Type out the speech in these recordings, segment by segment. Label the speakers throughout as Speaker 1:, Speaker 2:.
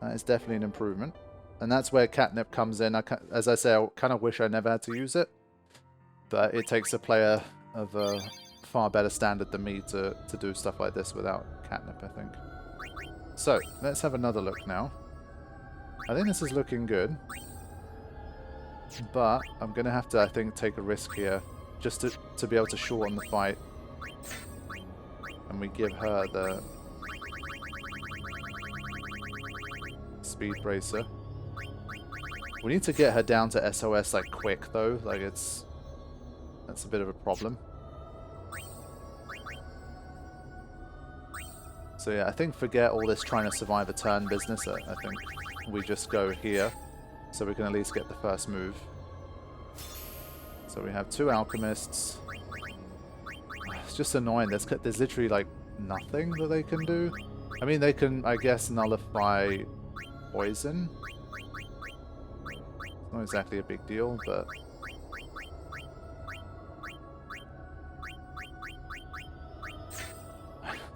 Speaker 1: That is definitely an improvement. And that's where catnip comes in. As I say, I kind of wish I never had to use it. But it takes a player of a far better standard than me to do stuff like this without catnip, I think. So, let's have another look now. I think this is looking good. But I'm going to have to, I think, take a risk here. Just to be able to shorten the fight. And we give her the speed bracer. We need to get her down to SOS like quick though. Like that's a bit of a problem. So yeah, I think forget all this trying to survive a turn business. I think we just go here so we can at least get the first move. So we have 2 alchemists. It's just annoying. There's literally like nothing that they can do. I mean, they can, I guess, nullify poison. Not exactly a big deal, but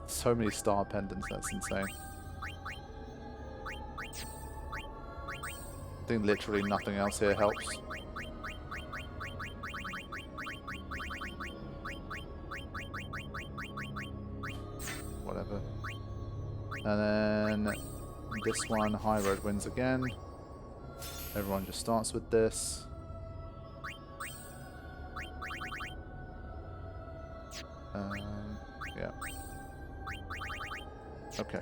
Speaker 1: so many star pendants, that's insane. I think literally nothing else here helps. Whatever. And then this one, High Road wins again. Everyone just starts with this. Yeah. Okay.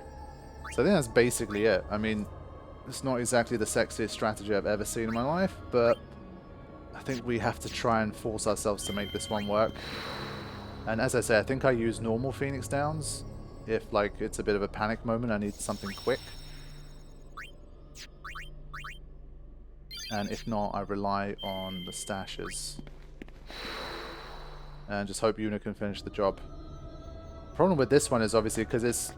Speaker 1: So I think that's basically it. I mean, it's not exactly the sexiest strategy I've ever seen in my life, but I think we have to try and force ourselves to make this one work. And as I say, I think I use normal Phoenix Downs. If, like, it's a bit of a panic moment, I need something quick. And if not, I rely on the stashes. And just hope Una can finish the job. Problem with this one is obviously because it's...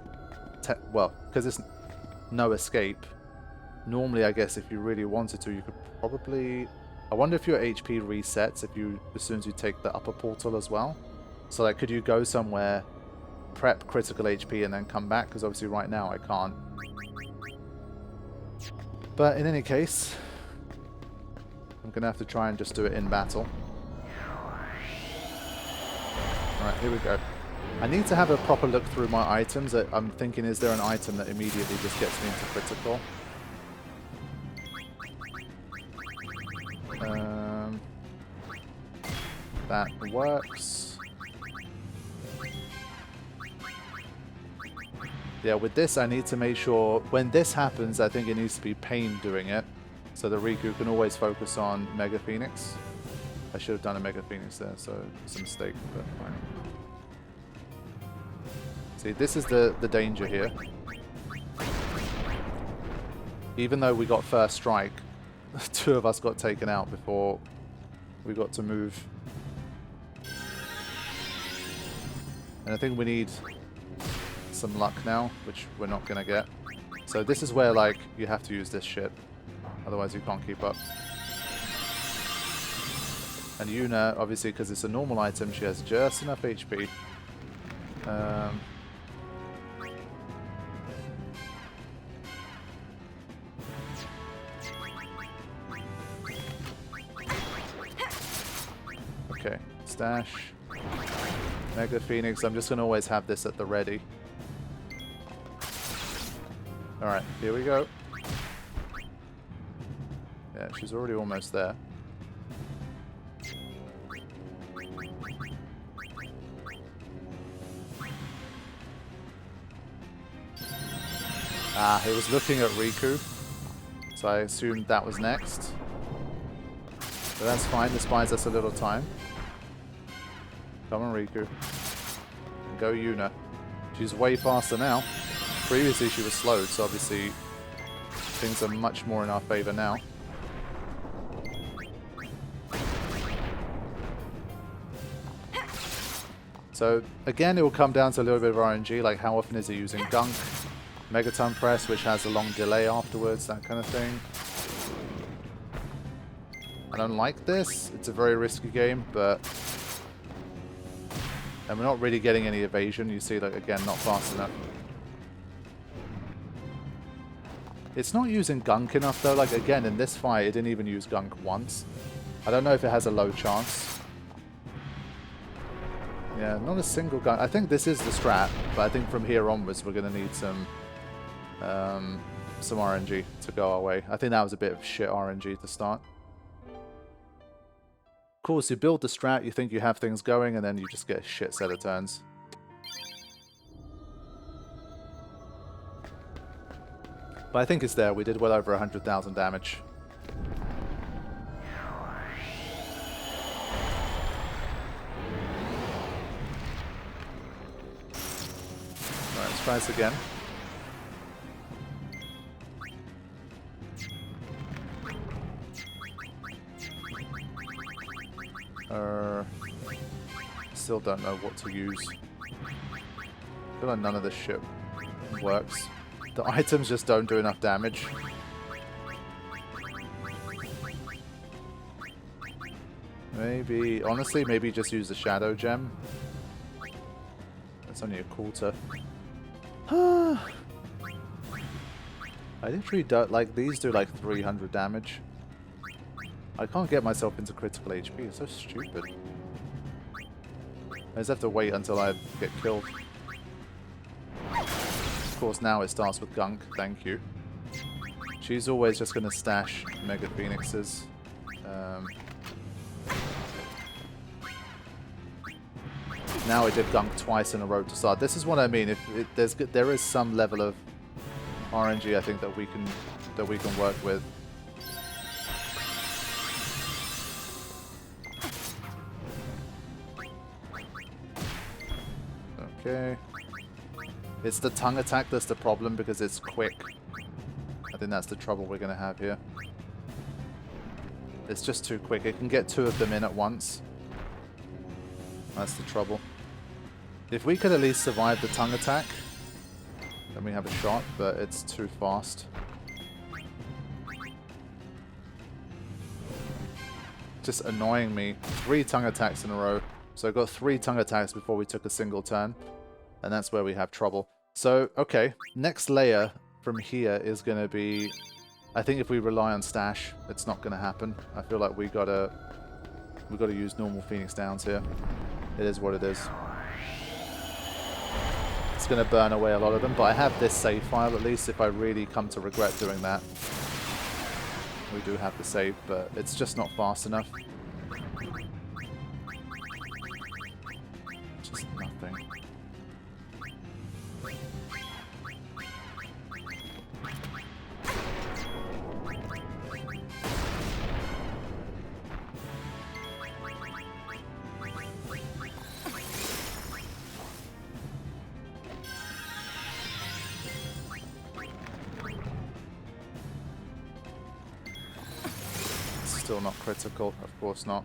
Speaker 1: because it's no escape. Normally, I guess, if you really wanted to, you could probably... I wonder if your HP resets as soon as you take the upper portal as well. So, like, could you go somewhere, prep critical HP, and then come back? Because obviously right now I can't. But in any case... I'm going to have to try and just do it in battle. Alright, here we go. I need to have a proper look through my items. I'm thinking, is there an item that immediately just gets me into critical? That works. Yeah, with this I need to make sure, when this happens, I think it needs to be Pain doing it. So the Riku can always focus on Mega Phoenix. I should have done a Mega Phoenix there, so it's a mistake, but fine. See, this is the danger here. Even though we got first strike, 2 of us got taken out before we got to move. And I think we need some luck now, which we're not going to get. So this is where, like, you have to use this shit. Otherwise you can't keep up. And Yuna, obviously, because it's a normal item, she has just enough HP. Okay, stash. Mega Phoenix, I'm just going to always have this at the ready. Alright, here we go. Yeah, she's already almost there. Ah, he was looking at Riku, so I assumed that was next. But that's fine, this buys us a little time. Come on, Riku. And go Yuna. She's way faster now. Previously she was slowed, so obviously things are much more in our favor now. So again, it will come down to a little bit of RNG, like how often is he using Gunk, Megaton Press, which has a long delay afterwards, that kind of thing. I don't like this. It's a very risky game, but... And we're not really getting any evasion. You see, like, again, not fast enough. It's not using gunk enough though. Like again, in this fight, it didn't even use gunk once. I don't know if it has a low chance. Yeah, not a single gunk. I think this is the strat, but I think from here onwards we're going to need some RNG to go our way. I think that was a bit of shit RNG to start. Of course, you build the strat, you think you have things going, and then you just get a shit set of turns. But I think it's there. We did well over 100,000 damage. Alright, let's try this again. Still don't know what to use. I feel like none of this shit works. The items just don't do enough damage. Maybe, honestly, maybe just use the Shadow Gem. That's only a quarter. I literally don't, like, these do like 300 damage. I can't get myself into critical HP, it's so stupid. I just have to wait until I get killed. Of course, now it starts with Gunk, thank you. She's always just going to stash Mega Phoenixes. Now it did Gunk twice in a row to start. This is what I mean. There is some level of RNG I think that we can work with. Okay. It's the tongue attack that's the problem because it's quick. I think that's the trouble we're going to have here. It's just too quick. It can get two of them in at once. That's the trouble. If we could at least survive the tongue attack, then we have a shot, but it's too fast. Just annoying me. 3 tongue attacks in a row. So I got 3 tongue attacks before we took a single turn. And that's where we have trouble. So, okay. Next layer from here is going to be... I think if we rely on stash, it's not going to happen. I feel like we gotta use normal Phoenix Downs here. It is what it is. It's going to burn away a lot of them, but I have this save file at least if I really come to regret doing that. We do have the save, but it's just not fast enough. Just nothing. Still not critical, of course not.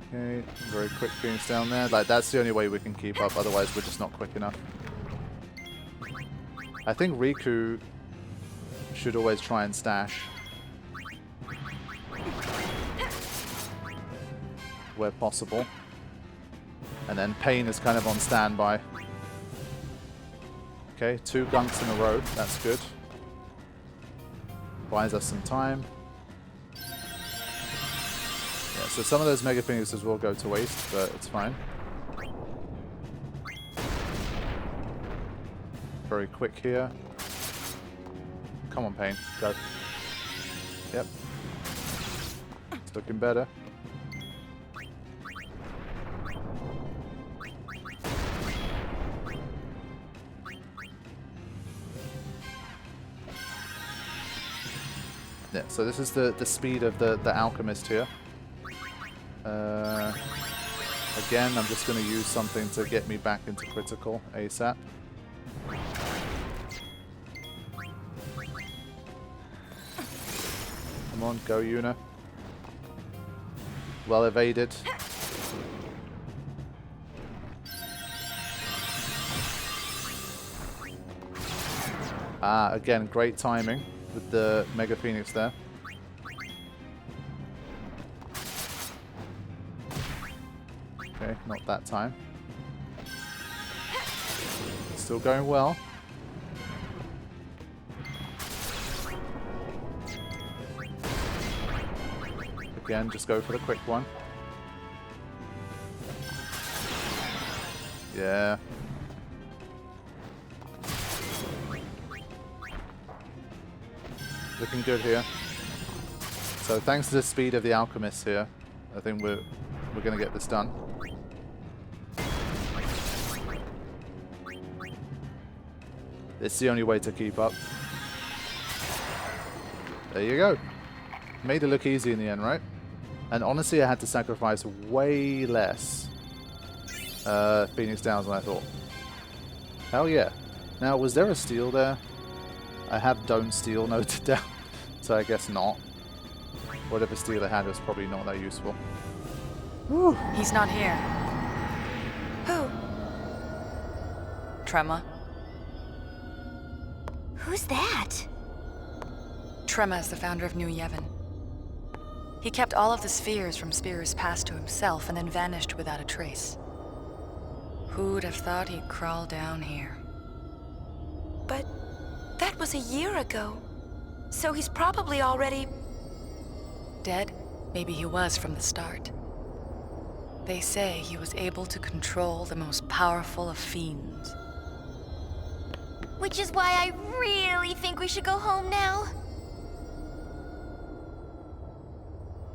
Speaker 1: Okay, very quick Phoenix down there. Like, that's the only way we can keep up, otherwise we're just not quick enough. I think Riku should always try and stash. Where possible. And then Pain is kind of on standby. Okay, 2 gunks in a row. That's good. Buys us some time. Yeah, so some of those Mega Phoenixes will go to waste, but it's fine. Very quick here. Come on, Pain. Go. Yep. It's looking better. Yeah, so this is the speed of the Alchemist here. Again, I'm just going to use something to get me back into critical ASAP. Come on, go Yuna. Well evaded. Ah, again, great timing with the Mega Phoenix there. Okay, not that time. Still going well. Again, just go for the quick one. Yeah. Looking good here. So thanks to the speed of the alchemists here, I think we're gonna get this done. It's the only way to keep up. There you go. Made it look easy in the end, right? And honestly, I had to sacrifice way less Phoenix Downs than I thought. Hell yeah. Now, was there a steal there? I have don't steal noted down, so I guess not. Whatever steal I had was probably not that useful.
Speaker 2: Whew. He's not here.
Speaker 3: Who?
Speaker 2: Trema.
Speaker 3: Who's that?
Speaker 2: Trema is the founder of New Yevon. He kept all of the spheres from Spearer's Pass to himself and then vanished without a trace. Who'd have thought he'd crawl down here?
Speaker 3: But that was a year ago. So he's probably already...
Speaker 2: Dead? Maybe he was from the start. They say he was able to control the most powerful of fiends.
Speaker 3: Which is why I really think we should go home now.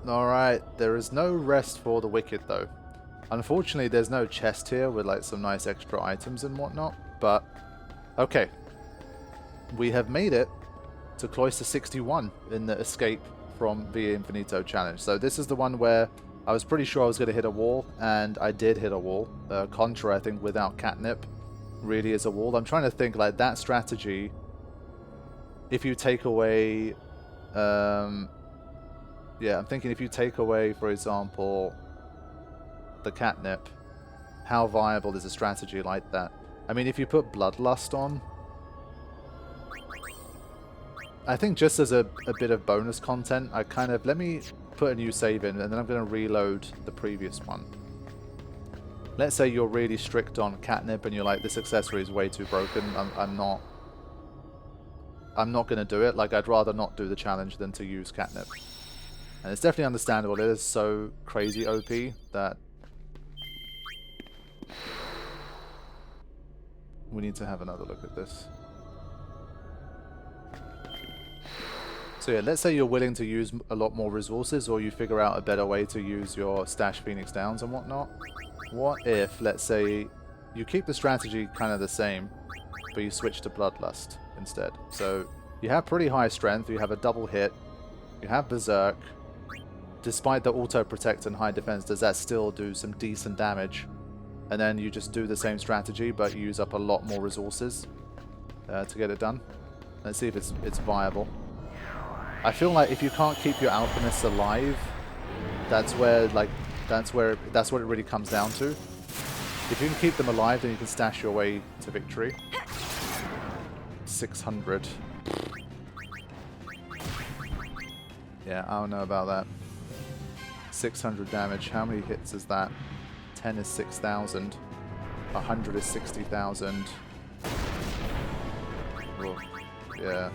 Speaker 1: Alright, there is no rest for the wicked though. Unfortunately, there's no chest here with like some nice extra items and whatnot, but okay. We have made it to Cloister 61 in the escape from the Infinito challenge. So this is the one where I was pretty sure I was going to hit a wall, and I did hit a wall. Concherer, I think, without catnip really is a wall. I'm trying to think, like, that strategy, if you take away... yeah, I'm thinking if you take away, for example, the catnip, how viable is a strategy like that? I mean, if you put Bloodlust on, I think just as a bit of bonus content, I kind of... Let me put a new save in, and then I'm going to reload the previous one. Let's say you're really strict on catnip, and you're like, this accessory is way too broken. I'm not going to do it. Like, I'd rather not do the challenge than to use catnip. And it's definitely understandable. It is so crazy OP that we need to have another look at this. So yeah, let's say you're willing to use a lot more resources, or you figure out a better way to use your stash Phoenix Downs and whatnot. What if, let's say, you keep the strategy kind of the same, but you switch to Bloodlust instead? So you have pretty high strength, you have a double hit, you have Berserk. Despite the auto protect and high defense, does that still do some decent damage? And then you just do the same strategy, but use up a lot more resources to get it done. Let's see if it's viable. I feel like if you can't keep your alchemists alive, that's where what it really comes down to. If you can keep them alive, then you can stash your way to victory. 600. Yeah, I don't know about that. 600 damage. How many hits is that? 10 is 6,000. 100 is 60,000. Yeah.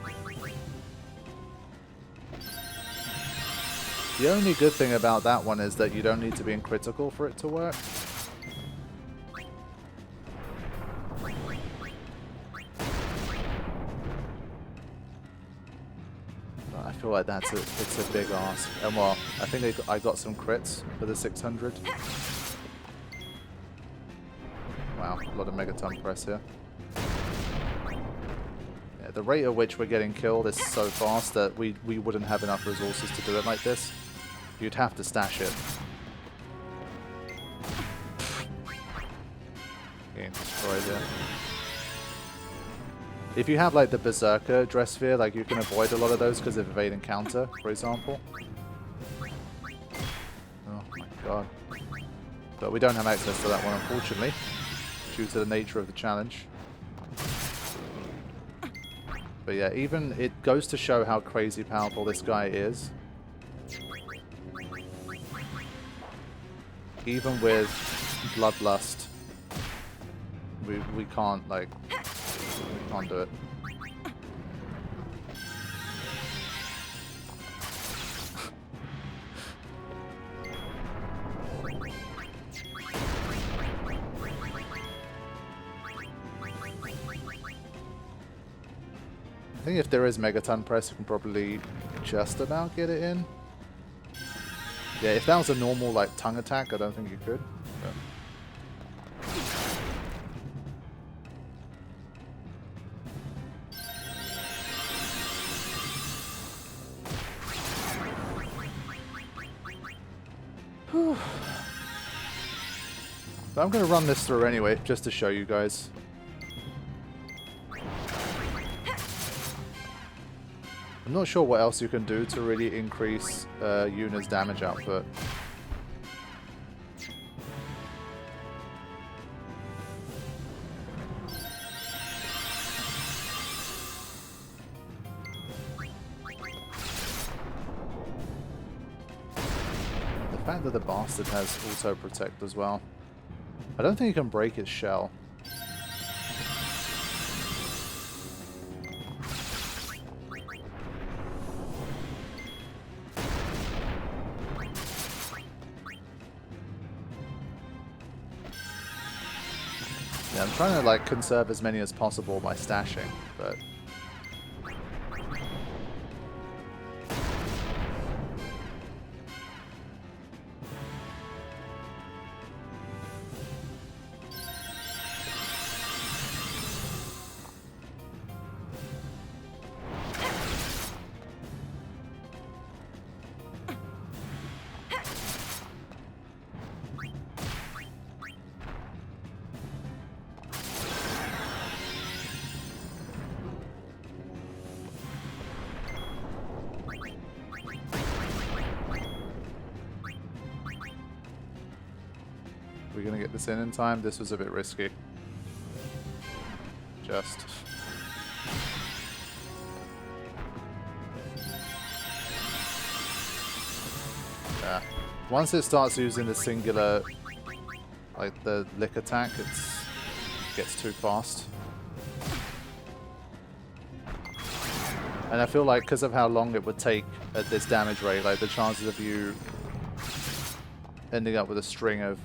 Speaker 1: The only good thing about that one is that you don't need to be in critical for it to work. But I feel like it's a big ask. And well, I think I got some crits for the 600. Wow, a lot of megaton press here. Yeah, the rate at which we're getting killed is so fast that we wouldn't have enough resources to do it like this. You'd have to stash it. Getting destroyed here. If you have like the Berserker dress sphere, like you can avoid a lot of those because of evade and counter, for example. Oh my god. But we don't have access to that one, unfortunately, due to the nature of the challenge. But yeah, even it goes to show how crazy powerful this guy is. Even with Bloodlust. We can't, like, we can't do it. I think if there is Megaton Press, you can probably just about get it in. Yeah, if that was a normal, like, tongue attack, I don't think you could. But... But I'm going to run this through anyway, just to show you guys. I'm not sure what else you can do to really increase Yuna's damage output. The fact that the bastard has auto protect as well. I don't think you can break its shell. Yeah, I'm trying to like conserve as many as possible by stashing, but we're gonna get this in time. This was a bit risky. Just. Yeah. Once it starts using the singular, like the lick attack, it gets too fast. And I feel like because of how long it would take at this damage rate, like the chances of you ending up with a string of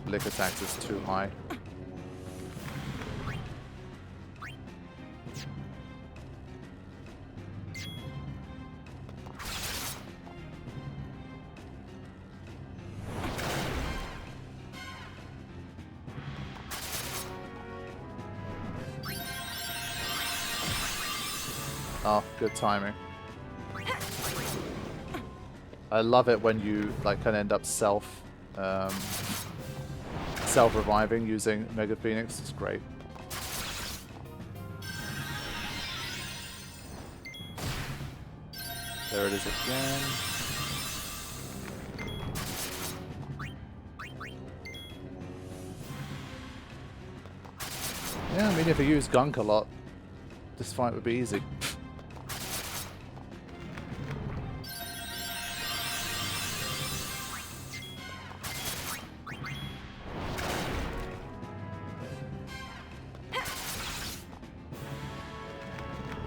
Speaker 1: lick attacks is too high. Oh, good timing. I love it when you like kind of end up self-reviving using Mega Phoenix. It's great. There it is again. Yeah, I mean if you use Gunk a lot, this fight would be easy.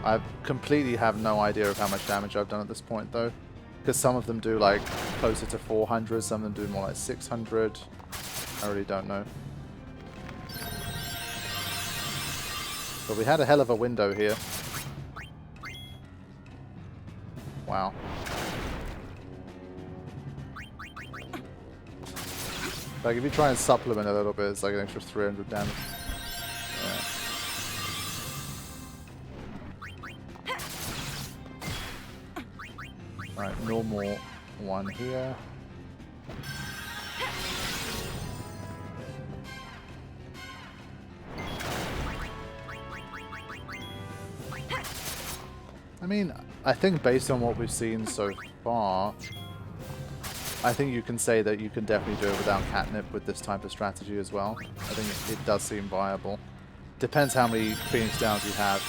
Speaker 1: I completely have no idea of how much damage I've done at this point though, because some of them do like closer to 400, some of them do more like 600. I really don't know. But we had a hell of a window here. Wow. Like if you try and supplement a little bit, it's like an extra 300 damage. Yeah. Alright, normal one here. I mean, I think based on what we've seen so far, I think you can say that you can definitely do it without catnip with this type of strategy as well. I think it does seem viable. Depends how many Phoenix Downs you have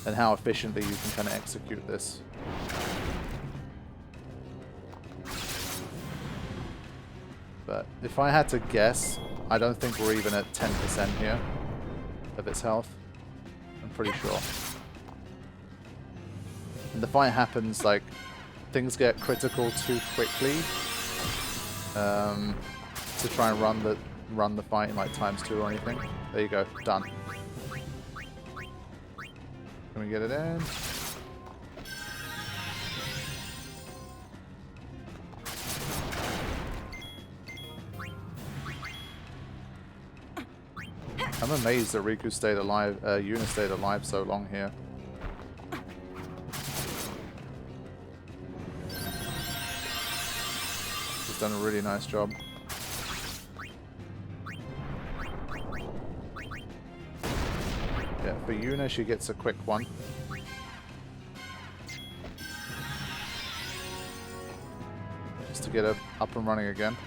Speaker 1: and how efficiently you can kind of execute this. But if I had to guess, I don't think we're even at 10% here of its health. I'm pretty sure. And the fight happens, like, things get critical too quickly to try and run the fight in like ×2 or anything. There you go, done. Can we get it in? I'm amazed that Riku stayed alive, Yuna stayed alive so long here. She's done a really nice job. Yeah, for Yuna, she gets a quick one. Just to get her up and running again.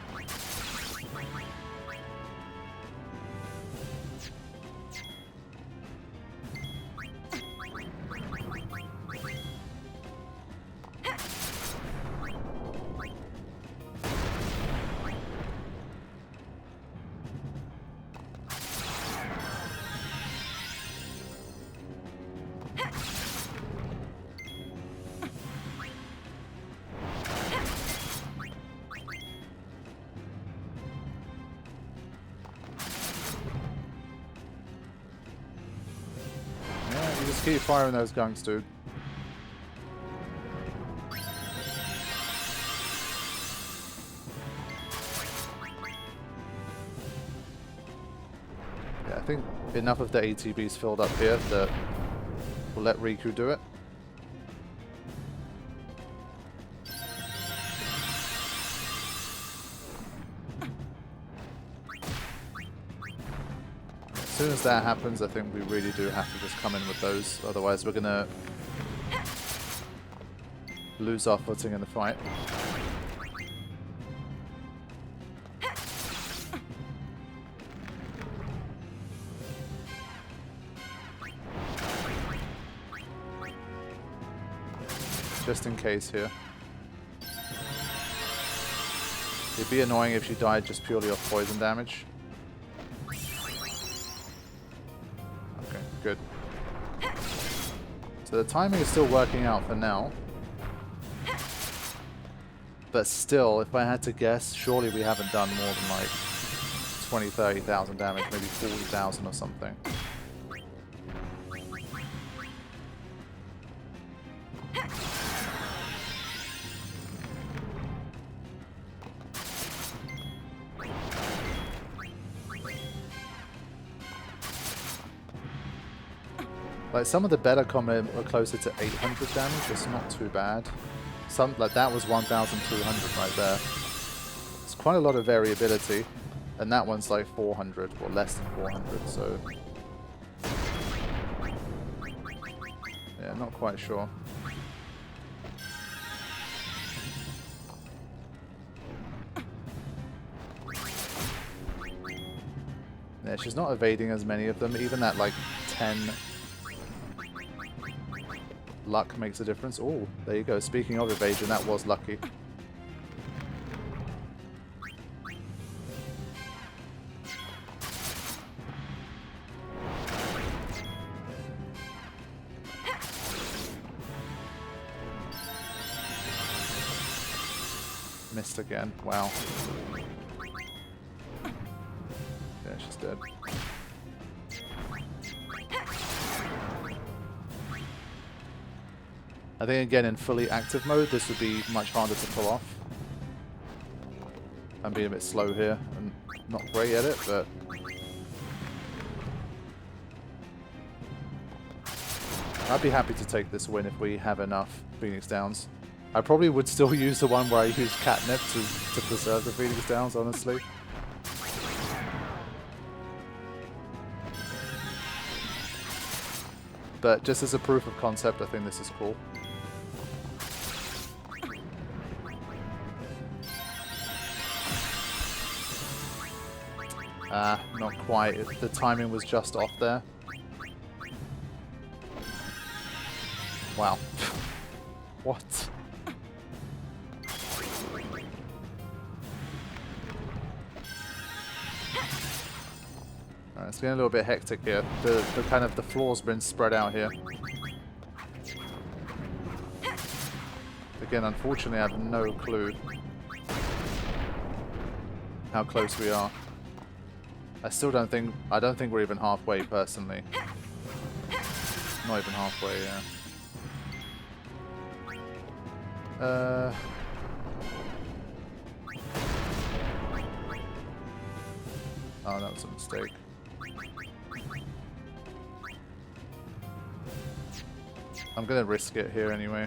Speaker 1: You just keep firing those gunks, dude. Yeah, I think enough of the ATBs filled up here that we'll let Riku do it. As soon as that happens, I think we really do have to just come in with those, otherwise we're gonna lose our footing in the fight. Just in case here. It'd be annoying if she died just purely off poison damage. Good. So the timing is still working out for now. But still, if I had to guess, surely we haven't done more than like 20, 30,000 damage, maybe 40,000 or something. Like, some of the better combat were closer to 800 damage, it's not too bad. Some, like, that was 1,200 right there. It's quite a lot of variability, and that one's like 400, or less than 400, so... yeah, not quite sure. Yeah, she's not evading as many of them, even that, like, 10... luck makes a difference. Oh, there you go. Speaking of evasion, that was lucky. Missed again. Wow. Yeah, she's dead. I think again in fully active mode this would be much harder to pull off. I'm being a bit slow here and not great at it, but I'd be happy to take this win if we have enough Phoenix Downs. I probably would still use the one where I use catnip to preserve the Phoenix Downs, honestly. But just as a proof of concept, I think this is cool. Not quite. The timing was just off there. Wow. What? Alright, it's getting a little bit hectic here. The kind of the floor's been spread out here. Again, unfortunately, I have no clue how close we are. I don't think we're even halfway, personally. Not even halfway, yeah. Oh, that was a mistake. I'm gonna risk it here anyway.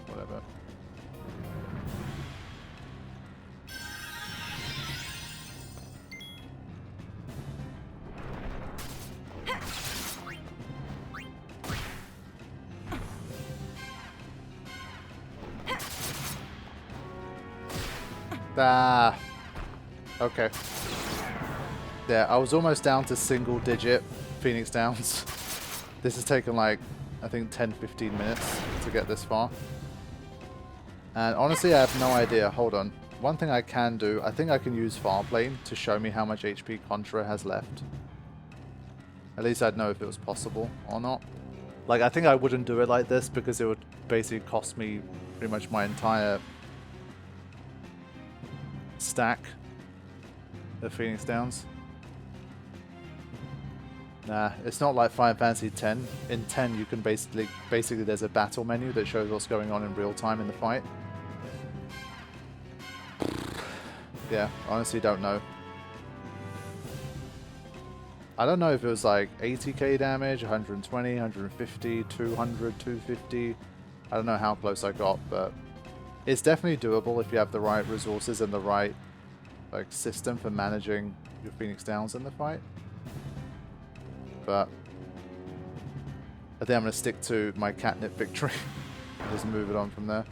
Speaker 1: Whatever. Ah. Okay. Yeah, I was almost down to single digit Phoenix Downs. This has taken like, I think 10-15 minutes to get this far. And honestly, I have no idea. Hold on. One thing I can do, I think I can use Farplane to show me how much HP Concherer has left. At least I'd know if it was possible or not. Like, I think I wouldn't do it like this because it would basically cost me pretty much my entire stack of Phoenix Downs. Nah, it's not like Final Fantasy X. In 10, you can basically there's a battle menu that shows what's going on in real time in the fight. Yeah, honestly don't know. I don't know if it was like 80k damage, 120, 150, 200, 250. I don't know how close I got, but it's definitely doable if you have the right resources and the right like system for managing your Phoenix Downs in the fight. But I think I'm going to stick to my catnip victory and just move it on from there.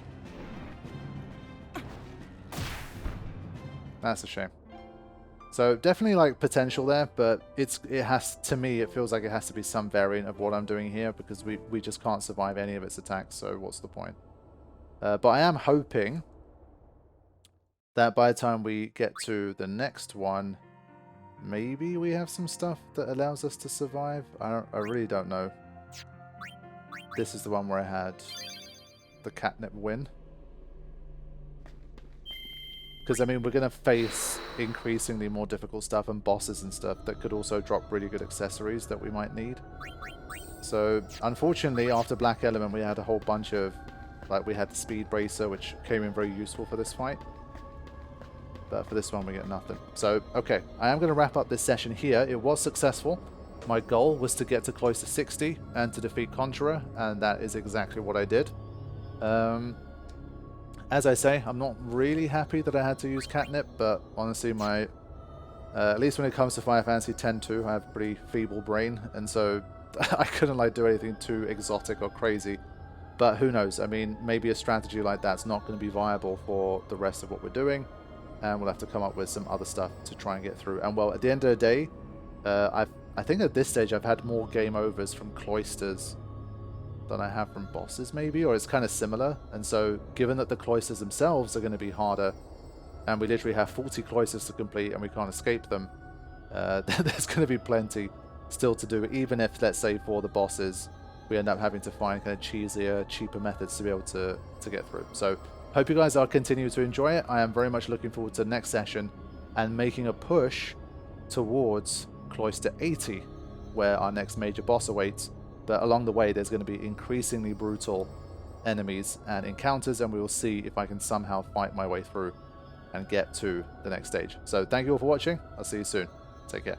Speaker 1: That's a shame. So definitely like potential there, but to me it feels like it has to be some variant of what I'm doing here because we just can't survive any of its attacks, so what's the point? But I am hoping that by the time we get to the next one, maybe we have some stuff that allows us to survive. I really don't know. This is the one where I had the catnip win. Because, I mean, we're going to face increasingly more difficult stuff and bosses and stuff that could also drop really good accessories that we might need. So, unfortunately, after Black Element, we had a whole bunch of... Like, we had the Speed Bracer, which came in very useful for this fight. But for this one, we get nothing. So, okay, I am going to wrap up this session here. It was successful. My goal was to get to close to 60 and to defeat Concherer, and that is exactly what I did. As I say, I'm not really happy that I had to use catnip, but honestly, my at least when it comes to Final Fantasy X-2, I have a pretty feeble brain, and so I couldn't like do anything too exotic or crazy. But who knows? I mean, maybe a strategy like that's not going to be viable for the rest of what we're doing, and we'll have to come up with some other stuff to try and get through. And well, at the end of the day, I think at this stage I've had more game overs from cloisters than I have from bosses, maybe, or it's kind of similar. And so given that the cloisters themselves are going to be harder, and we literally have 40 cloisters to complete and we can't escape them, there's going to be plenty still to do, even if, let's say, for the bosses we end up having to find kind of cheaper methods to be able to get through. So hope you guys are continuing to enjoy it. I am very much looking forward to the next session and making a push towards Cloister 80, where our next major boss awaits. But along the way, there's going to be increasingly brutal enemies and encounters, and we will see if I can somehow fight my way through and get to the next stage. So thank you all for watching. I'll see you soon. Take care.